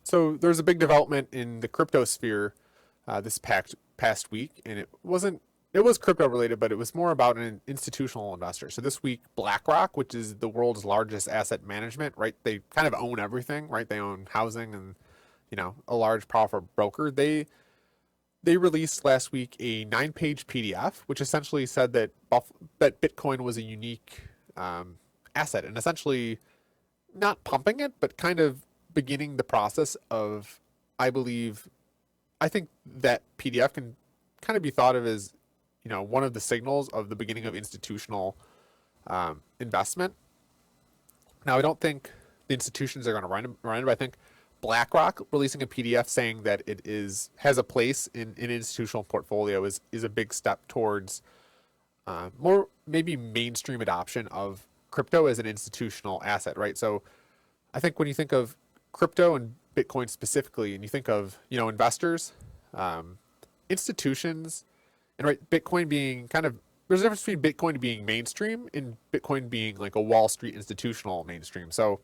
So there's a big development in the crypto sphere this past week, and it was crypto related, but it was more about an institutional investor. So this week, BlackRock, which is the world's largest asset management, right? They kind of own everything, right? They own housing and a large, powerful broker. They released last week a 9-page PDF, which essentially said that that Bitcoin was a unique asset, and essentially not pumping it, but kind of beginning the process of, I believe, I think that PDF can kind of be thought of as, one of the signals of the beginning of institutional investment. Now, I don't think the institutions are going to run it, but I think BlackRock releasing a PDF saying that has a place in an institutional portfolio is a big step towards more maybe mainstream adoption of crypto as an institutional asset, right? So I think when you think of crypto and Bitcoin specifically, and you think of investors, institutions, and right, Bitcoin being kind of there's a difference between Bitcoin being mainstream and Bitcoin being like a Wall Street institutional mainstream. So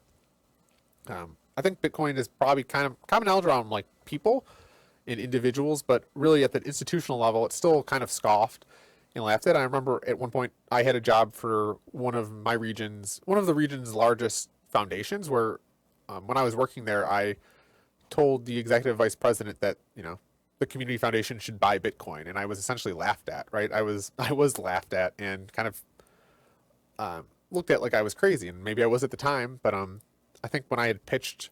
I think Bitcoin is probably kind of common knowledge around like people and individuals, but really at the institutional level, it's still kind of scoffed and laughed at. I remember at one point I had a job for one of the region's largest foundations, where when I was working there, I told the executive vice president that the community foundation should buy Bitcoin, and I was essentially laughed at. Right, I was laughed at and kind of looked at like I was crazy, and maybe I was at the time, but I think when I had pitched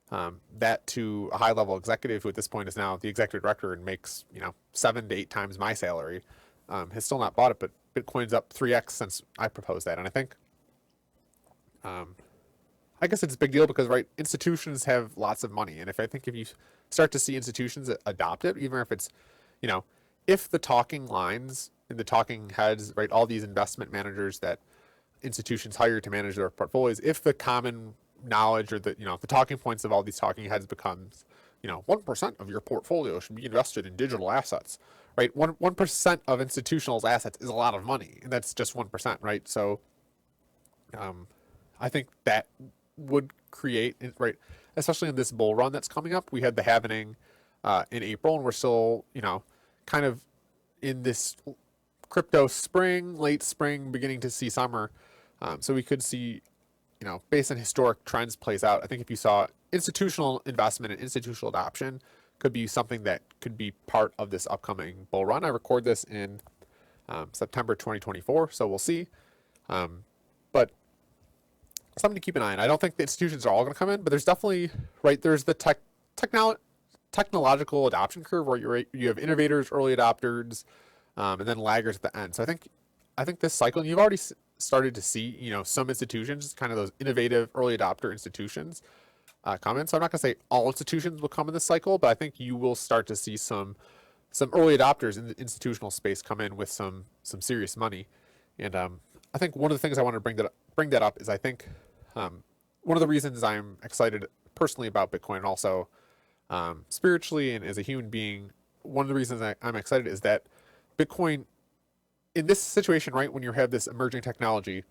that to a high level executive who at this point is now the executive director and makes 7 to 8 times my salary, has still not bought it, but Bitcoin's up 3x since I proposed that. And I think I guess it's a big deal because right, institutions have lots of money, and if you start to see institutions adopt it, even if it's if the talking lines and the talking heads, right, all these investment managers that institutions hire to manage their portfolios, if the common knowledge or the the talking points of all these talking heads becomes 1% of your portfolio should be invested in digital assets, right? 1% of institutional assets is a lot of money, and that's just 1%, right? So I think that would create, right, especially in this bull run that's coming up. We had the halvening in April, and we're still kind of in this crypto spring, late spring, beginning to see summer. So we could see based on historic trends plays out. I think if you saw institutional investment and institutional adoption could be something that could be part of this upcoming bull run. I record this in September 2024, so we'll see. But something to keep an eye on. I don't think the institutions are all going to come in, but there's definitely, right, there's the technological adoption curve where you have innovators, early adopters, and then laggards at the end. So I think this cycle, and you've already started to see, some institutions, kind of those innovative early adopter institutions come in. So I'm not going to say all institutions will come in this cycle, but I think you will start to see some early adopters in the institutional space come in with some serious money. And I think one of the things I want to bring that up is I think one of the reasons I'm excited personally about Bitcoin, and also spiritually and as a human being, one of the reasons I'm excited is that Bitcoin, in this situation, right, when you have this emerging technology,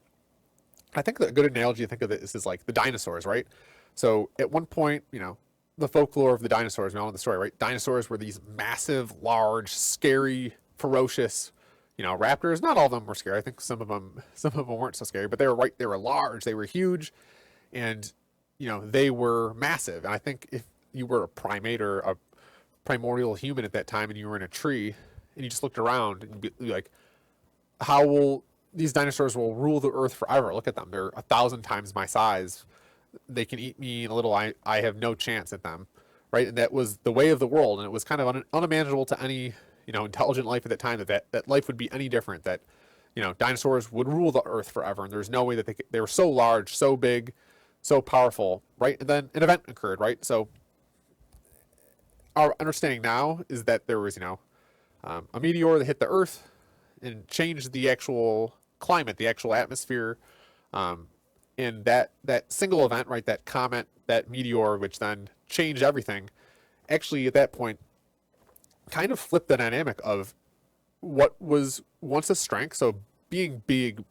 I think a good analogy to think of this is like the dinosaurs, right? So at one point, the folklore of the dinosaurs, we all know the story, right? Dinosaurs were these massive, large, scary, ferocious, raptors. Not all of them were scary. I think some of them weren't so scary, but they were large, they were huge, and they were massive. And I think if you were a primate or a primordial human at that time and you were in a tree and you just looked around and you'd be like, how will these dinosaurs will rule the earth forever? Look at them. They're 1,000 times my size. They can eat me in a little. I have no chance at them, right? And that was the way of the world. And it was kind of unimaginable to any, intelligent life at that time that life would be any different, that, dinosaurs would rule the earth forever. And there's no way that they were so large, so big, so powerful, right? And then an event occurred, right? So our understanding now is that there was, a meteor that hit the earth and changed the actual climate, the actual atmosphere, and that single event, right, that comet, that meteor, which then changed everything, actually at that point kind of flipped the dynamic of what was once a strength. So being big,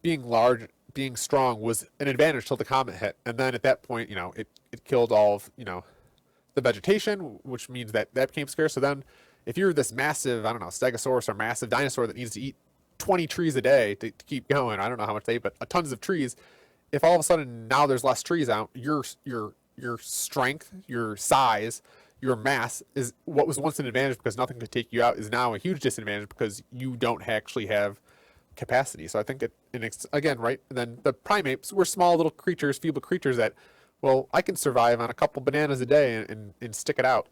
being large, being strong was an advantage till the comet hit, and then at that point, it killed all of the vegetation, which means that that became scarce. So then, if you're this massive, I don't know, stegosaurus or massive dinosaur that needs to eat 20 trees a day to keep going, I don't know how much they eat, but tons of trees. If all of a sudden now there's less trees out, your strength, your size, your mass is what was once an advantage because nothing could take you out is now a huge disadvantage because you don't actually have capacity. So I think again, right? And then the primates were small little creatures, feeble creatures that, well, I can survive on a couple bananas a day and stick it out.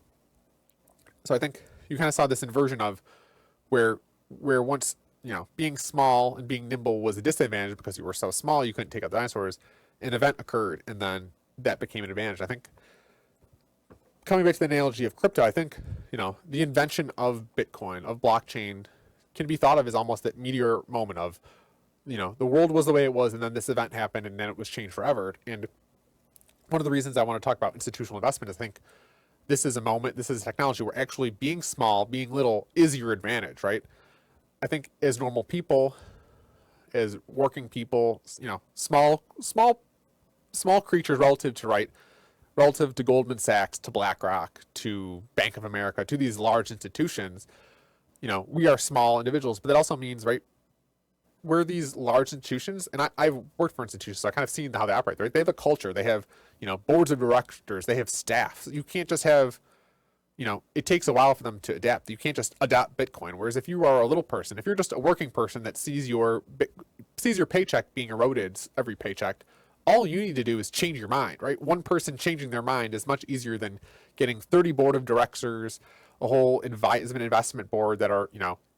So I think you kind of saw this inversion of where once, being small and being nimble was a disadvantage because you were so small you couldn't take out the dinosaurs. An event occurred and then that became an advantage. I think coming back to the analogy of crypto, I think, the invention of Bitcoin, of blockchain, can be thought of as almost that meteor moment of, the world was the way it was, and then this event happened, and then it was changed forever. And one of the reasons I want to talk about institutional investment is I think this is a moment, this is a technology where actually being small, being little is your advantage, right? I think as normal people, as working people, small creatures relative to Goldman Sachs, to BlackRock, to Bank of America, to these large institutions, we are small individuals, but that also means, right, we're these large institutions, and I've worked for institutions, so I kind of seen how they operate, right? They have a culture, they have, boards of directors, they have staff. You can't just have, it takes a while for them to adapt. You can't just adopt Bitcoin. Whereas if you are a little person, if you're just a working person that sees your paycheck being eroded every paycheck, all you need to do is change your mind, right? One person changing their mind is much easier than getting 30 board of directors, a whole investment board that are,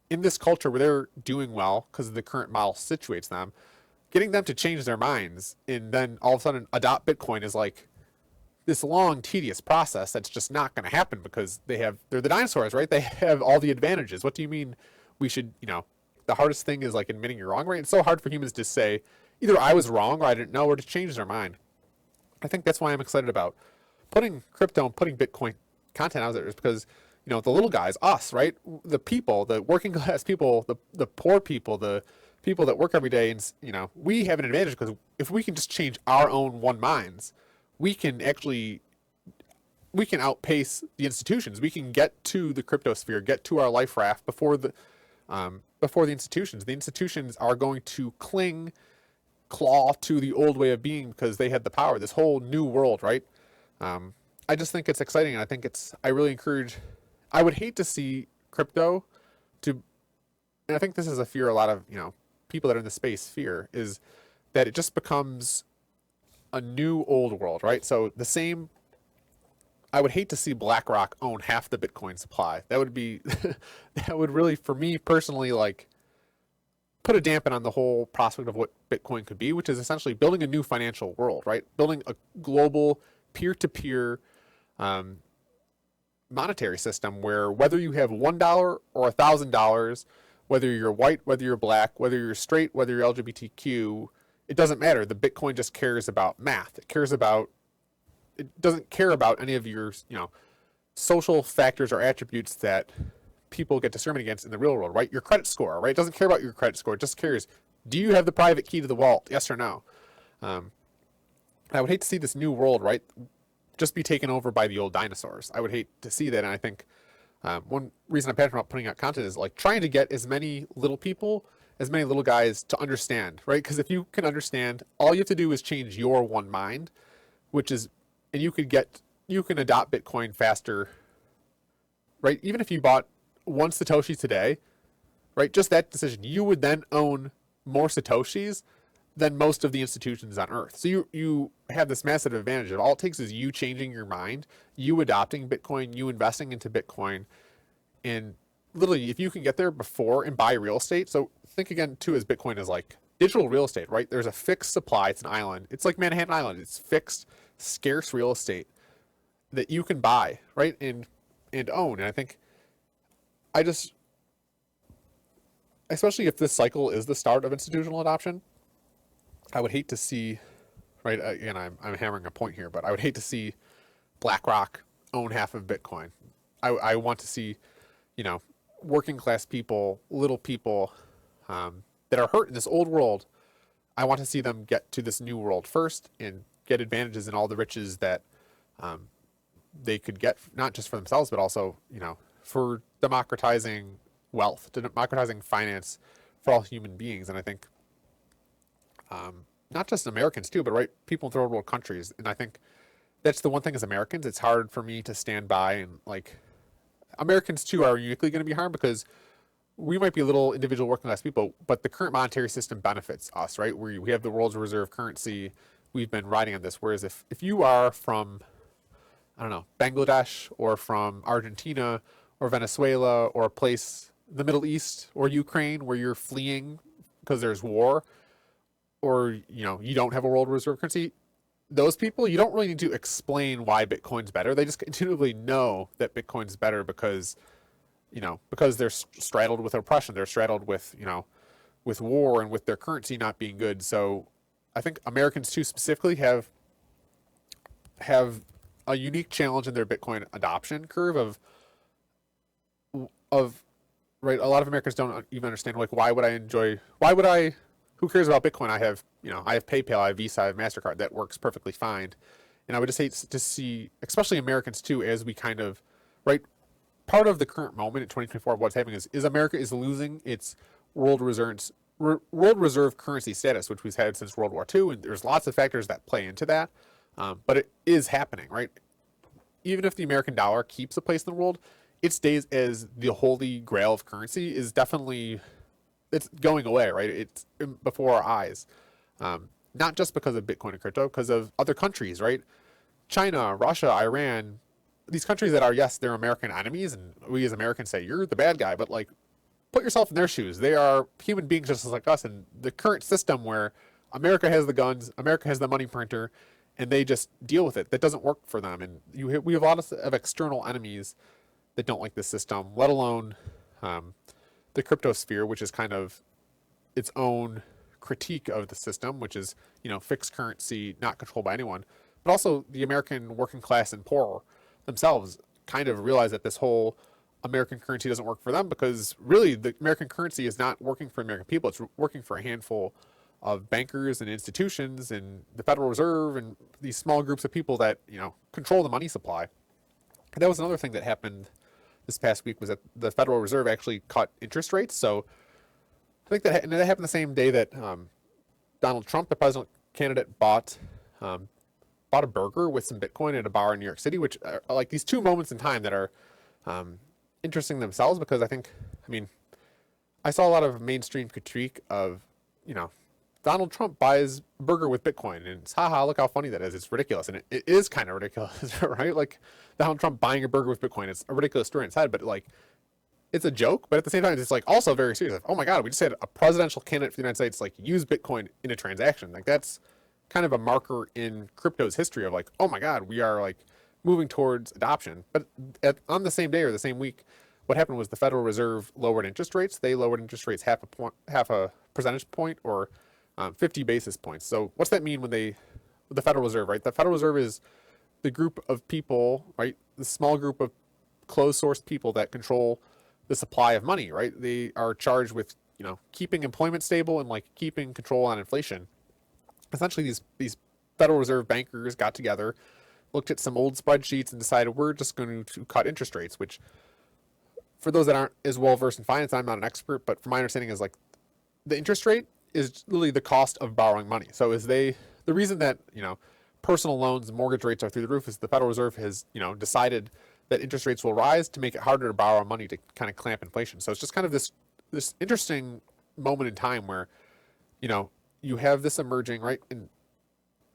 in this culture where they're doing well because the current model situates them, getting them to change their minds and then all of a sudden adopt Bitcoin is like this long, tedious process that's just not going to happen because they're the dinosaurs, right? They have all the advantages. What do you mean we should, the hardest thing is like admitting you're wrong, right? It's so hard for humans to say either I was wrong or I didn't know or to change their mind. I think that's why I'm excited about putting crypto and putting Bitcoin content out there is because, the little guys, us, right? The people, the working class people, the poor people, the people that work every day, and, we have an advantage because if we can just change our own one minds, we can outpace the institutions. We can get to the crypto sphere, get to our life raft before the institutions. The institutions are going to claw to the old way of being because they had the power, this whole new world, right? I just think it's exciting. And I would hate to see crypto and I think this is a fear a lot of, people that are in the space fear is that it just becomes a new old world, right? So I would hate to see BlackRock own half the Bitcoin supply. That would be, that would really, for me personally, like, put a dampen on the whole prospect of what Bitcoin could be, which is essentially building a new financial world, right? Building a global peer-to-peer monetary system where whether you have $1 or $1,000, whether you're white, whether you're black, whether you're straight, whether you're LGBTQ, it doesn't matter. The Bitcoin just cares about math. It doesn't care about any of your, social factors or attributes that people get discriminated against in the real world, right? Your credit score, right? It doesn't care about your credit score. It just cares, do you have the private key to the vault? Yes or no? I would hate to see this new world, right, just be taken over by the old dinosaurs. I would hate to see that. And I think one reason I'm passionate about putting out content is like trying to get as many little people, as many little guys to understand, right? Because if you can understand, all you have to do is change your one mind, and you can adopt Bitcoin faster, right? Even if you bought one Satoshi today, right? Just that decision, you would then own more Satoshis than most of the institutions on Earth. So you have this massive advantage. All it takes is you changing your mind, you adopting Bitcoin, you investing into Bitcoin, and literally, if you can get there before and buy real estate. So think again too, as Bitcoin is like digital real estate, right? There's a fixed supply. It's an island. It's like Manhattan Island. It's fixed, scarce real estate that you can buy, right, and own. And I think especially if this cycle is the start of institutional adoption, I would hate to see, right, again, I'm hammering a point here, but I would hate to see BlackRock own half of Bitcoin. I want to see, working class people, little people that are hurt in this old world. I want to see them get to this new world first and get advantages in all the riches that they could get, not just for themselves, but also, for democratizing wealth, democratizing finance for all human beings. And I think not just Americans too, but right, people in third world countries. And I think that's the one thing as Americans, it's hard for me to stand by and like Americans too are uniquely going to be harmed because we might be little individual working class people, but the current monetary system benefits us, right? We have the world's reserve currency. We've been riding on this. Whereas if you are from, I don't know, Bangladesh or from Argentina or Venezuela or a place, the Middle East or Ukraine where you're fleeing because there's war, or, you don't have a world reserve currency, those people, you don't really need to explain why Bitcoin's better. They just continually know that Bitcoin's better because they're straddled with oppression. They're straddled with, with war and with their currency not being good. So I think Americans too specifically have a unique challenge in their Bitcoin adoption curve of right. A lot of Americans don't even understand like why would I who cares about Bitcoin? I have PayPal, I have VIZ, I have MasterCard that works perfectly fine. And I would just hate to see, especially Americans too, as we kind of right. Part of the current moment in 2024 of what's happening is America is losing its world reserve currency status, which we've had since World War II, and there's lots of factors that play into that. But it is happening, right? Even if the American dollar keeps a place in the world, its days as the holy grail of currency is definitely, it's going away, right? It's before our eyes. Not just because of Bitcoin and crypto, because of other countries, right? China, Russia, Iran, these countries that are, yes, they're American enemies, and we as Americans say, you're the bad guy, but like, put yourself in their shoes. They are human beings just like us, and the current system where America has the guns, America has the money printer, and they just deal with it. That doesn't work for them. And we have a lot of external enemies that don't like the system, let alone the crypto sphere, which is kind of its own critique of the system, which is, fixed currency, not controlled by anyone. But also the American working class and poor themselves kind of realize that this whole American currency doesn't work for them because really the American currency is not working for American people. It's working for a handful of bankers and institutions and the Federal Reserve and these small groups of people that, control the money supply. And that was another thing that happened this past week was that the Federal Reserve actually cut interest rates. So I think that happened the same day that Donald Trump, the president candidate, bought a burger with some Bitcoin at a bar in New York City, which are like these two moments in time that are interesting themselves because I saw a lot of mainstream critique of, Donald Trump buys burger with Bitcoin and it's haha, look how funny that is. It's ridiculous. And it is kind of ridiculous, right? Like Donald Trump buying a burger with Bitcoin, it's a ridiculous story inside, but like it's a joke, but at the same time, it's like also very serious. Like, oh my God, we just had a presidential candidate for the United States like use Bitcoin in a transaction. Like that's kind of a marker in crypto's history of like, oh my God, we are like moving towards adoption. But on the same day or the same week, what happened was the Federal Reserve lowered interest rates. They lowered interest rates half a percentage point or 50 basis points. So what's that mean when the Federal Reserve, right? The Federal Reserve is the group of people, right? The small group of closed source people that control the supply of money, right? They are charged with, keeping employment stable and like keeping control on inflation. Essentially these Federal Reserve bankers got together, looked at some old spreadsheets and decided we're just going to cut interest rates, which for those that aren't as well versed in finance, I'm not an expert, but from my understanding is like the interest rate is literally the cost of borrowing money. So the reason that, personal loans and mortgage rates are through the roof is the Federal Reserve has, decided that interest rates will rise to make it harder to borrow money to kind of clamp inflation. So it's just kind of this interesting moment in time where, you have this emerging, right? And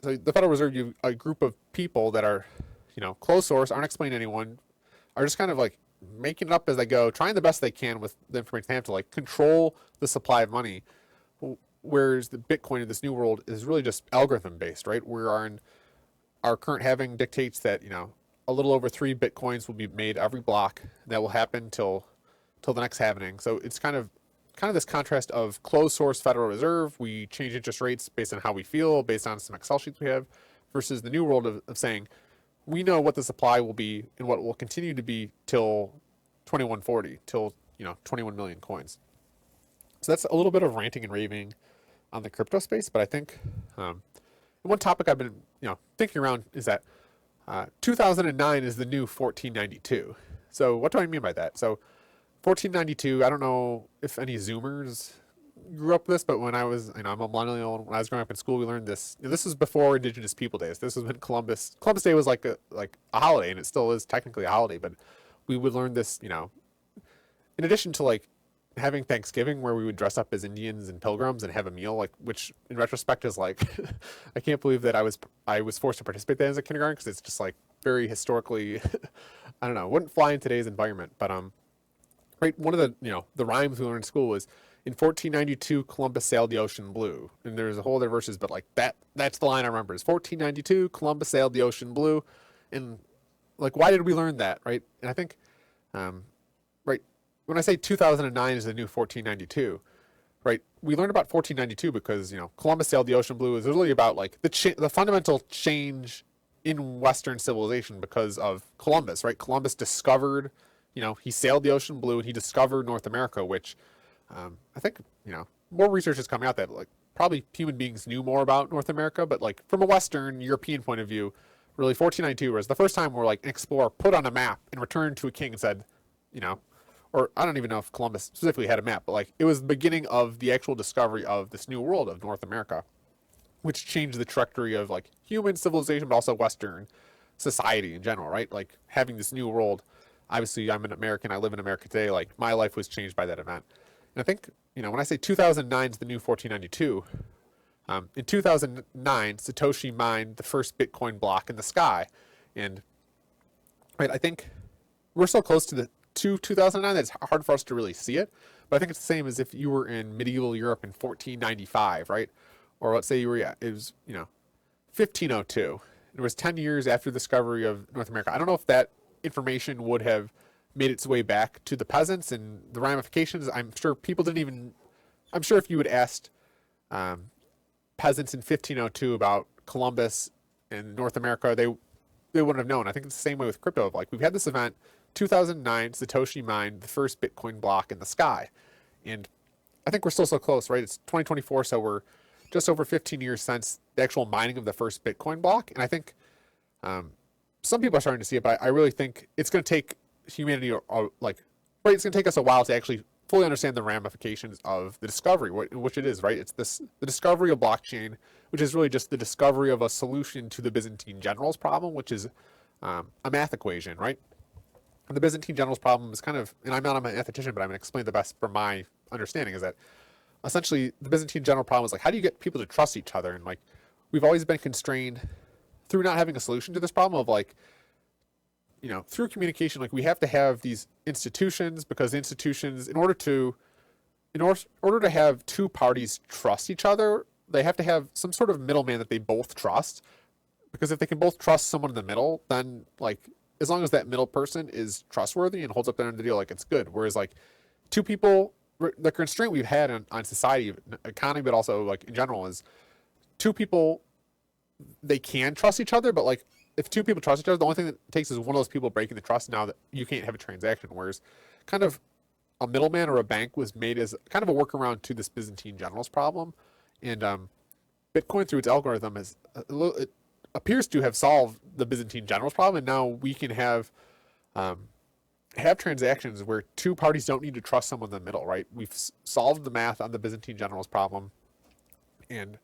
so the Federal Reserve, you a group of people that are, closed source, aren't explaining to anyone, are just kind of like making it up as they go, trying the best they can with the information they have to like control the supply of money. Whereas the Bitcoin in this new world is really just algorithm based, right? Our current halving dictates that, a little over 3 Bitcoins will be made every block. That will happen till the next halving. So it's kind of this contrast of closed source Federal Reserve. We change interest rates based on how we feel, based on some Excel sheets we have, versus the new world of saying, we know what the supply will be and what it will continue to be till 2140, till 21 million coins. So that's a little bit of ranting and raving on the crypto space, but I think one topic I've been thinking around is that 2009 is the new 1492. So what do I mean by that? So 1492, I don't know if any Zoomers grew up with this, but when I was, I'm a millennial. When I was growing up in school, we learned this. This was before Indigenous People Days. This was when Columbus Day was like a holiday, and it still is technically a holiday. But we would learn this, in addition to like having Thanksgiving, where we would dress up as Indians and pilgrims and have a meal, like which in retrospect is like, I can't believe that I was forced to participate in that as a kindergarten because it's just like very historically, I don't know, wouldn't fly in today's environment. But right, one of the rhymes we learned in school was, in 1492, Columbus sailed the ocean blue. And there's a whole other verses, but like that's the line I remember is 1492, Columbus sailed the ocean blue. And like, why did we learn that, right? And I think, right, when I say 2009 is the new 1492, right, we learned about 1492 because, Columbus sailed the ocean blue is really about like the fundamental change in Western civilization because of Columbus, right? Columbus discovered, he sailed the ocean blue and he discovered North America, which I think, more research is coming out that like probably human beings knew more about North America, but like from a Western European point of view, really 1492 was the first time where like an explorer put on a map and returned to a king and said, or I don't even know if Columbus specifically had a map, but like it was the beginning of the actual discovery of this new world of North America, which changed the trajectory of like human civilization, but also Western society in general, right? Like having this new world. Obviously, I'm an American. I live in America today. Like my life was changed by that event. And I think, when I say 2009 is the new 1492, in 2009, Satoshi mined the first Bitcoin block in the sky. And right, I think we're so close to 2009 that it's hard for us to really see it. But I think it's the same as if you were in medieval Europe in 1495, right? Or let's say you were, it was, 1502. It was 10 years after the discovery of North America. I don't know if that information would have made its way back to the peasants and the ramifications. I'm sure if you had asked peasants in 1502 about Columbus and North America, they wouldn't have known. I think it's the same way with crypto. Like we've had this event, 2009, Satoshi mined the first Bitcoin block in the sky. And I think we're still so close, right? It's 2024, so we're just over 15 years since the actual mining of the first Bitcoin block. And I think some people are starting to see it, but I really think it's going to take humanity, it's going to take us a while to actually fully understand the ramifications of the discovery, which it is, right? It's the discovery of blockchain, which is really just the discovery of a solution to the Byzantine generals problem, which is a math equation, right? And the Byzantine generals problem is kind of, and I'm not a mathematician, but I'm going to explain the best from my understanding, is that essentially the Byzantine general problem is like, how do you get people to trust each other? And like, we've always been constrained through not having a solution to this problem of like, through communication, like we have to have these institutions because institutions, in order to have two parties trust each other, they have to have some sort of middleman that they both trust. Because if they can both trust someone in the middle, then like as long as that middle person is trustworthy and holds up their end of the deal, like it's good. Whereas like two people, the constraint we've had on society, economy, but also like in general is two people, they can trust each other, but like if two people trust each other, the only thing that it takes is one of those people breaking the trust. Now that you can't have a transaction, whereas kind of a middleman or a bank was made as kind of a workaround to this Byzantine generals problem. And Bitcoin, through its algorithm, it appears to have solved the Byzantine generals problem. And now we can have transactions where two parties don't need to trust someone in the middle, right? We've solved the math on the Byzantine generals problem, and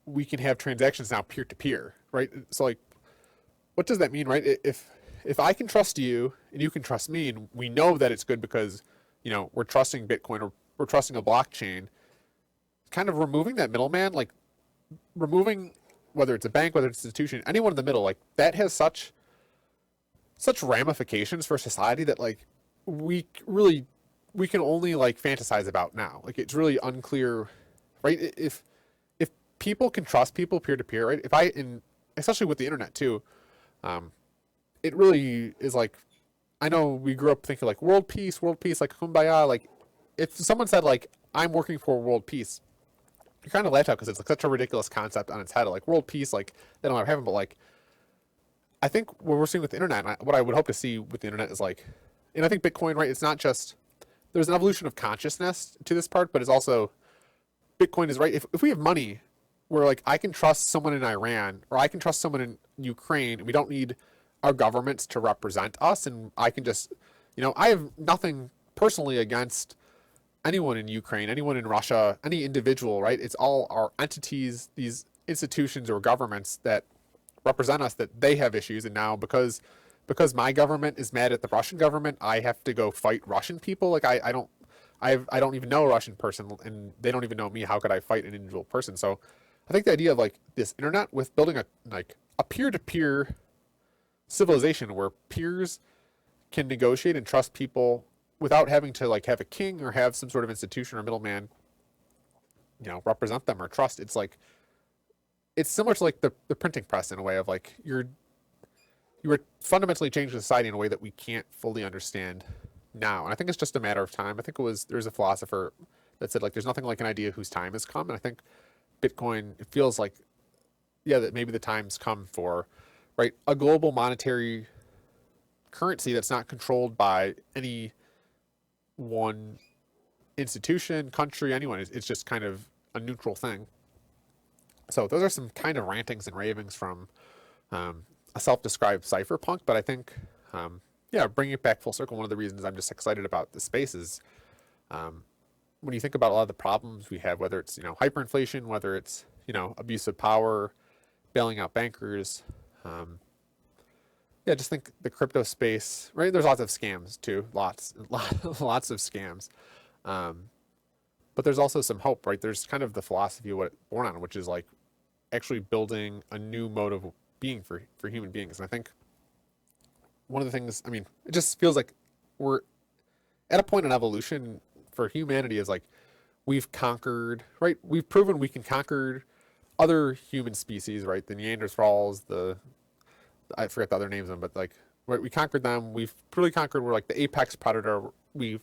we can have transactions now peer to peer, right? So like, what does that mean, right? If I can trust you and you can trust me, and we know that it's good because, we're trusting Bitcoin or we're trusting a blockchain, kind of removing that middleman, like removing whether it's a bank, whether it's an institution, anyone in the middle, like that has such ramifications for society that like we can only like fantasize about now. Like it's really unclear, right? If people can trust people peer to peer, right? Especially with the internet too, it really is like, I know we grew up thinking like world peace, like kumbaya. Like if someone said like, I'm working for world peace, you kind of laugh out because it's like such a ridiculous concept on its head. Like world peace, like they don't ever happen, but like, I think what we're seeing with the internet, what I would hope to see with the internet is like, and I think Bitcoin, right? It's not just, there's an evolution of consciousness to this part, but it's also, Bitcoin is right. If we have money, where like I can trust someone in Iran or I can trust someone in Ukraine, and we don't need our governments to represent us, and I can just, I have nothing personally against anyone in Ukraine, anyone in Russia, any individual, right? It's all our entities, these institutions or governments that represent us, that they have issues, and now because my government is mad at the Russian government, I have to go fight Russian people. Like I don't even know a Russian person, and they don't even know me. How could I fight an individual person? So I think the idea of like this internet with building a peer-to-peer civilization where peers can negotiate and trust people without having to like have a king or have some sort of institution or middleman, represent them or trust. It's like it's similar to like the printing press in a way of like you were fundamentally changing society in a way that we can't fully understand now. And I think it's just a matter of time. I think there's a philosopher that said like there's nothing like an idea whose time has come. And I think Bitcoin, it feels like, yeah, that maybe the time's come for, right, a global monetary currency that's not controlled by any one institution, country, anyone. It's just kind of a neutral thing. So those are some kind of rantings and ravings from a self-described cypherpunk, but I think, bringing it back full circle, one of the reasons I'm just excited about the space is when you think about a lot of the problems we have, whether it's, hyperinflation, whether it's, abuse of power, bailing out bankers, just think the crypto space, right? There's lots of scams too, lots of scams. But there's also some hope, right? There's kind of the philosophy of what it's born on, which is like actually building a new mode of being for human beings. And I think one of the things, it just feels like we're at a point in evolution for humanity is like we've conquered, right? We've proven we can conquer other human species, right? The Neanderthals, I forget the other names of them, but like we conquered them. We've really conquered, we're like the apex predator. We've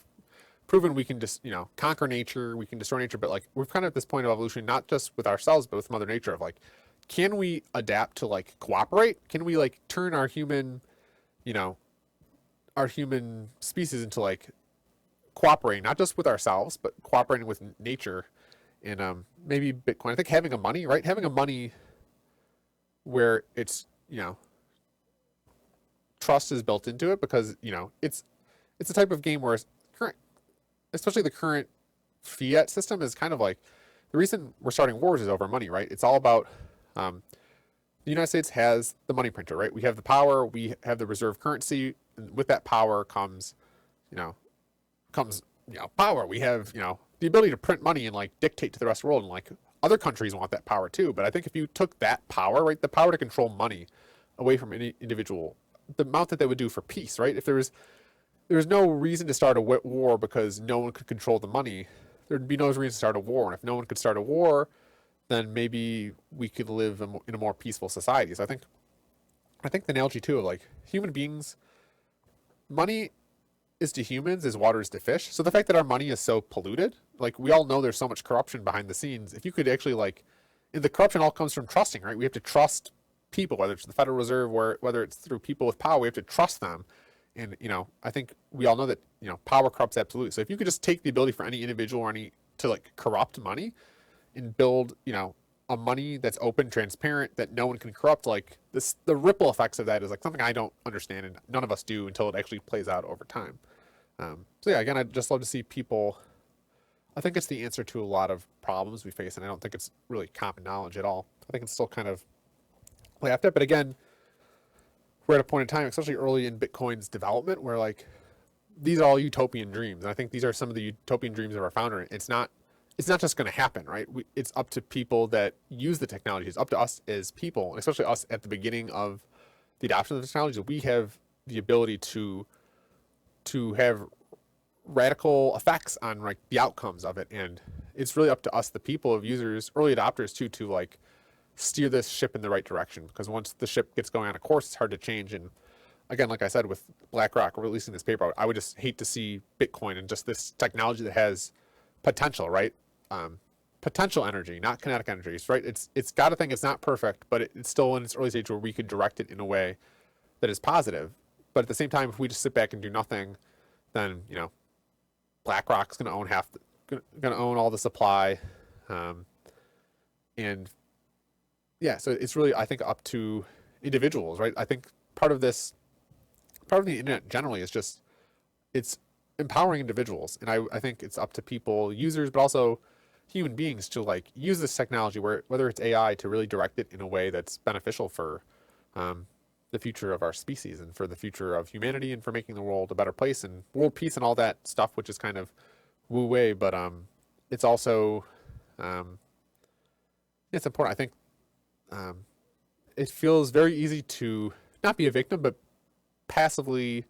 proven we can just, conquer nature, we can destroy nature, but like we're kind of at this point of evolution, not just with ourselves, but with Mother Nature of like, can we adapt to like cooperate? Can we like turn our human species into like cooperating, not just with ourselves, but cooperating with nature? And maybe Bitcoin, I think having a money, right? Having a money where it's, trust is built into it, because, it's a type of game where especially the current fiat system is kind of like the reason we're starting wars is over money, right? It's all about the United States has the money printer, right? We have the power, we have the reserve currency, and with that power comes power. We have, the ability to print money and like dictate to the rest of the world, and like other countries want that power too. But I think if you took that power, right, the power to control money away from any individual, the amount that they would do for peace, right? If there was no reason to start a war because no one could control the money, there'd be no reason to start a war. And if no one could start a war, then maybe we could live in a more peaceful society. So I think the analogy too of like human beings, money is to humans as water is to fish. So the fact that our money is so polluted, like we all know there's so much corruption behind the scenes. If you could actually like, the corruption all comes from trusting, right? We have to trust people, whether it's the Federal Reserve, whether it's through people with power, we have to trust them. And, I think we all know that, power corrupts absolutely. So if you could just take the ability for any individual or to like corrupt money and build, a money that's open, transparent, that no one can corrupt, like the ripple effects of that is like something I don't understand, and none of us do until it actually plays out over time. So yeah, again, I'd just love to see people, I think it's the answer to a lot of problems we face, and I don't think it's really common knowledge at all. I think it's still kind of laughed at, but again, we're at a point in time, especially early in Bitcoin's development, where like these are all utopian dreams. And I think these are some of the utopian dreams of our founder. It's not just going to happen, right? It's up to people that use the technology. It's up to us as people, and especially us at the beginning of the adoption of the technology. We have the ability to have radical effects on like the outcomes of it. And it's really up to us, the people of users, early adopters too, to like steer this ship in the right direction, because once the ship gets going on a course, it's hard to change. And again, like I said, with BlackRock releasing this paper, I would just hate to see Bitcoin and just this technology that has potential, right? Potential energy, not kinetic energy, right? It's got a thing. It's not perfect, but it's still in its early stage where we could direct it in a way that is positive. But at the same time, if we just sit back and do nothing, then BlackRock's going to own going to own all the supply, and yeah, so it's really, I think, up to individuals, right? I think part of this, part of the internet generally is just, it's empowering individuals. And I think it's up to people, users, but also human beings to like use this technology where, whether it's AI, to really direct it in a way that's beneficial for um, the future of our species and for the future of humanity and for making the world a better place and world peace and all that stuff, which is kind of woo way, but it's also um, it's important. I think um, it feels very easy to not be a victim, but passively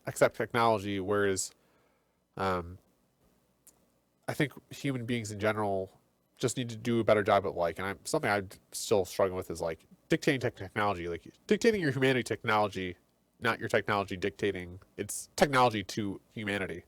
accept technology, whereas um, I think human beings in general just need to do a better job at like, and something I'm still struggling with is like dictating technology, like dictating your humanity technology, not your technology dictating its technology to humanity.